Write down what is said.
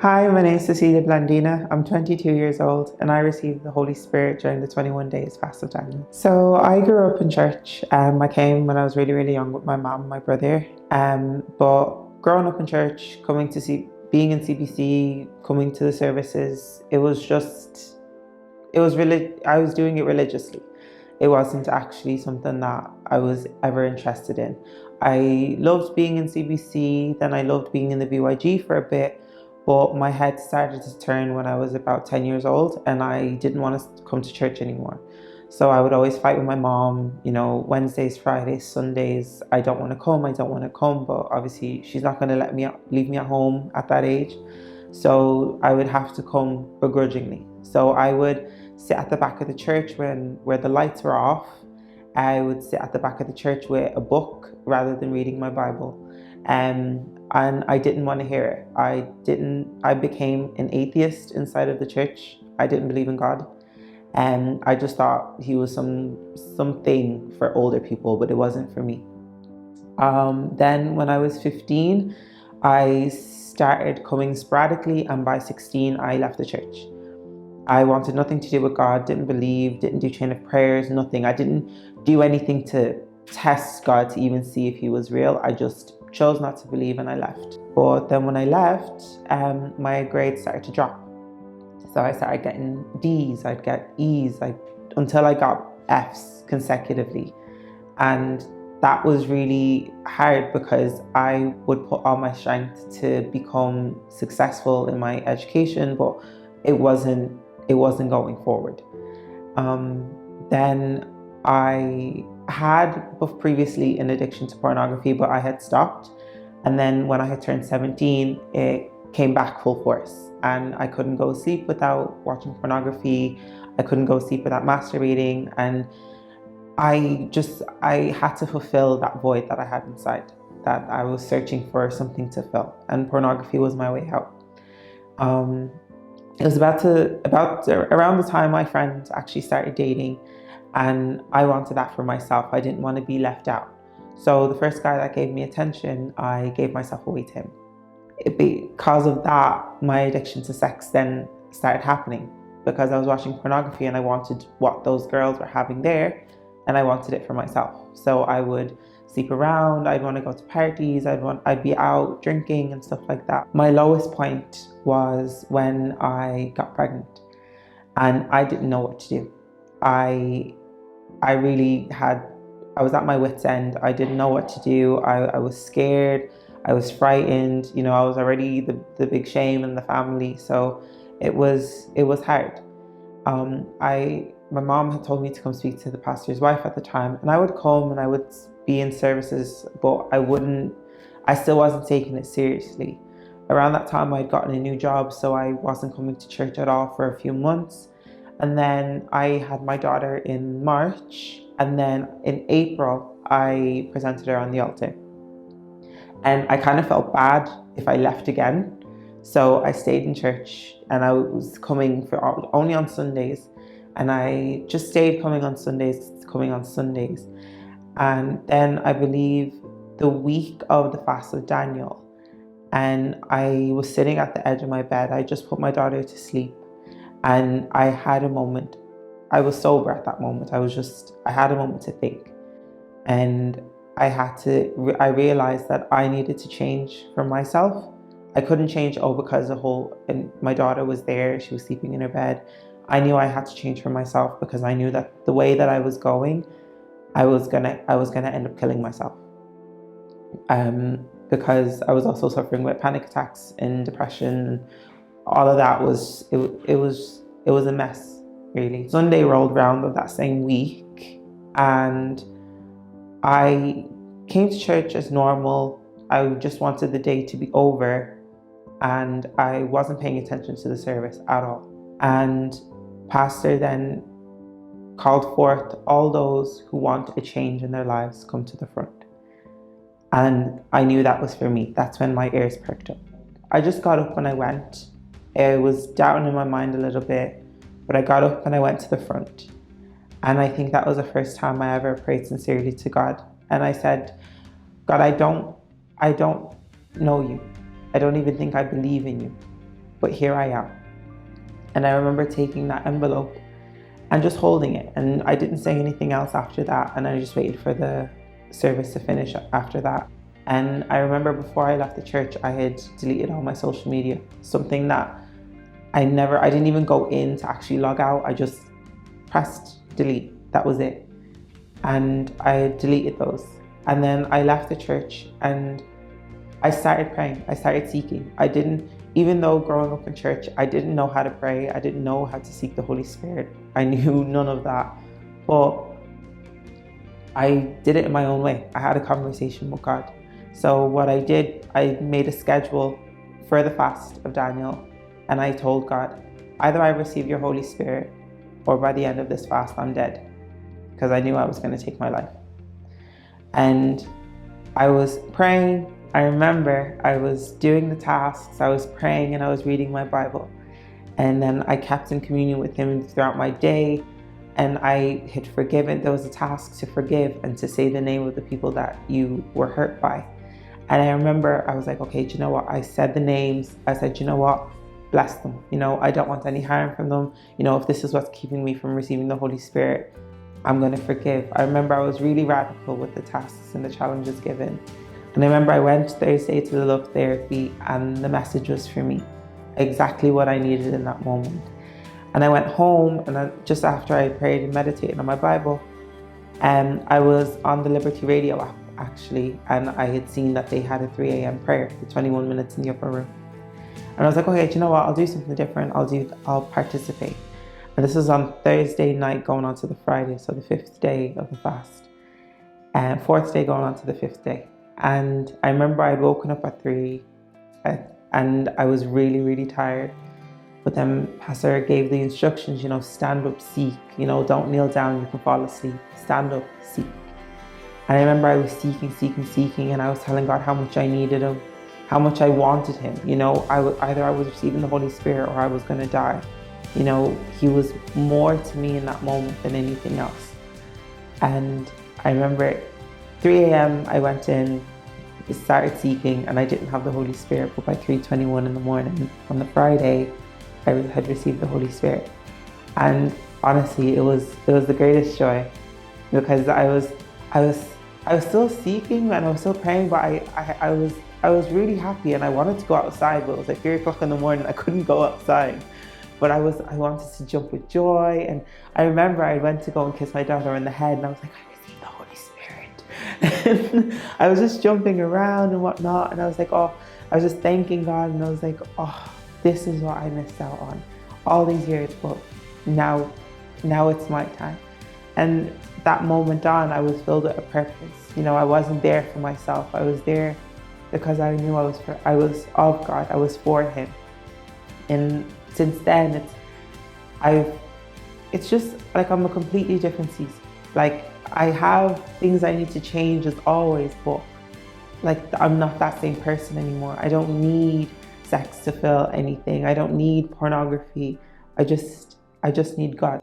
Hi, my name is CECÍLIA Blandina. I'm 22 years old and I received the Holy Spirit during the 21 days fast of Daniel. So I grew up in church. I came when I was really young with my mom and my brother. But growing up in church, being in CBC, coming to the services, I was doing it religiously. It wasn't actually something that I was ever interested in. I loved being in CBC, then I loved being in the BYG for a bit, but my head started to turn when I was about 10 years old and I didn't want to come to church anymore. So I would always fight with my mom, Wednesdays, Fridays, Sundays, I don't want to come, but obviously she's not going to leave me at home at that age. So I would have to come begrudgingly. So I would sit at the back of the church where the lights were off. I would sit at the back of the church with a book rather than reading my Bible. And I didn't want to hear it. I became an atheist inside of the church. I didn't believe in God. And I just thought he was something for older people, but it wasn't for me. Then when I was 15, I started coming sporadically, and by 16, I left the church. I wanted nothing to do with God, didn't believe, didn't do chain of prayers, nothing. I didn't do anything to test God to even see if he was real. I just chose not to believe and I left. But then when I left, my grades started to drop. So I started getting D's, I'd get E's, until I got F's consecutively. And that was really hard because I would put all my strength to become successful in my education, but it wasn't going forward. Then I had previously an addiction to pornography, but I had stopped. And then when I had turned 17, it came back full force. And I couldn't go to sleep without watching pornography. I couldn't go to sleep without masturbating. And I had to fulfill that void that I had inside, that I was searching for something to fill. And pornography was my way out. It was about around the time my friend actually started dating, and I wanted that for myself. I didn't want to be left out. So the first guy that gave me attention, I gave myself away to him. Because of that, my addiction to sex then started happening, because I was watching pornography and I wanted what those girls were having there, and I wanted it for myself. So I would sleep around, I'd want to go to parties, I'd be out drinking and stuff like that. My lowest point was when I got pregnant and I didn't know what to do. I was at my wit's end. I didn't know what to do. I was scared. I was frightened. I was already the big shame in the family. So it was hard. My mom had told me to come speak to the pastor's wife at the time, and I would come and I would be in services, but I still wasn't taking it seriously. Around that time I'd gotten a new job, so I wasn't coming to church at all for a few months. And then I had my daughter in March, and then in April I presented her on the altar. And I kind of felt bad if I left again. So I stayed in church and I was coming only on Sundays. And I just stayed coming on Sundays. And then I believe the week of the fast of Daniel, and I was sitting at the edge of my bed. I just put my daughter to sleep and I had a moment. I was sober at that moment. I had a moment to think. And I realized that I needed to change for myself. I couldn't change, because and my daughter was there, she was sleeping in her bed. I knew I had to change for myself, because I knew that the way that I was going, I was gonna end up killing myself. Because I was also suffering with panic attacks and depression. All of that was a mess, really. Sunday rolled around of that same week, and I came to church as normal. I just wanted the day to be over, and I wasn't paying attention to the service at all. And pastor then called forth all those who want a change in their lives come to the front. And I knew that was for me. That's when my ears perked up. I just got up and I went. It was down in my mind a little bit, but I got up and I went to the front. And I think that was the first time I ever prayed sincerely to God. And I said, God, I don't know you. I don't even think I believe in you. but here I am. And I remember taking that envelope and just holding it. And I didn't say anything else after that. And I just waited for the service to finish after that. And I remember before I left the church, I had deleted all my social media, something that I didn't even go in to actually log out. I just pressed delete. That was it. And I deleted those. And then I left the church and I started praying. I started seeking. Even though growing up in church, I didn't know how to pray. I didn't know how to seek the Holy Spirit. I knew none of that. But I did it in my own way. I had a conversation with God. So what I did, I made a schedule for the fast of Daniel. And I told God, either I receive your Holy Spirit or by the end of this fast, I'm dead. Because I knew I was going to take my life. And I was praying. I remember I was doing the tasks. I was praying and I was reading my Bible. And then I kept in communion with him throughout my day. And I had forgiven. There was a task to forgive and to say the name of the people that you were hurt by. And I remember I was like, okay, do you know what? I said the names. I said, do you know what? Bless them. I don't want any harm from them. If this is what's keeping me from receiving the Holy Spirit, I'm going to forgive. I remember I was really radical with the tasks and the challenges given. And I remember I went Thursday to the love therapy and the message was for me. Exactly what I needed in that moment. And I went home and just after I prayed and meditated on my Bible, I was on the Liberty Radio app actually, and I had seen that they had a 3 a.m. prayer for 21 minutes in the upper room. And I was like, okay, do you know what? I'll do something different. I'll participate. And this was on Thursday night going on to the Friday, so the 5th day of the fast. And 4th day going on to the 5th day. And I remember I'd woken up at 3 and I was really, really tired. But then Pastor gave the instructions, stand up, seek, don't kneel down, you can fall asleep. Stand up, seek. And I remember I was seeking, and I was telling God how much I needed him, how much I wanted him. Either I was receiving the Holy Spirit or I was going to die. He was more to me in that moment than anything else. And I remember 3 a.m. I went in, started seeking, and I didn't have the Holy Spirit, but by 3:21 in the morning on the Friday, I had received the Holy Spirit. And honestly, it was the greatest joy, because I was still seeking and I was still praying, but I was really happy and I wanted to go outside, but it was like 3 o'clock in the morning. I couldn't go outside, but I wanted to jump with joy. And I remember I went to go and kiss my daughter on the head, and I was like, I received the Holy Spirit. And I was just jumping around and whatnot, and I was like, I was just thanking God, and I was like, this is what I missed out on all these years, but now it's my time. And that moment on, I was filled with a purpose. I wasn't there for myself. I was there because I knew I was of God. I was for him. And since then, it's just like I'm a completely different season. Like, I have things I need to change as always, but like, I'm not that same person anymore. I don't need sex to fill anything. I don't need pornography. I just need God.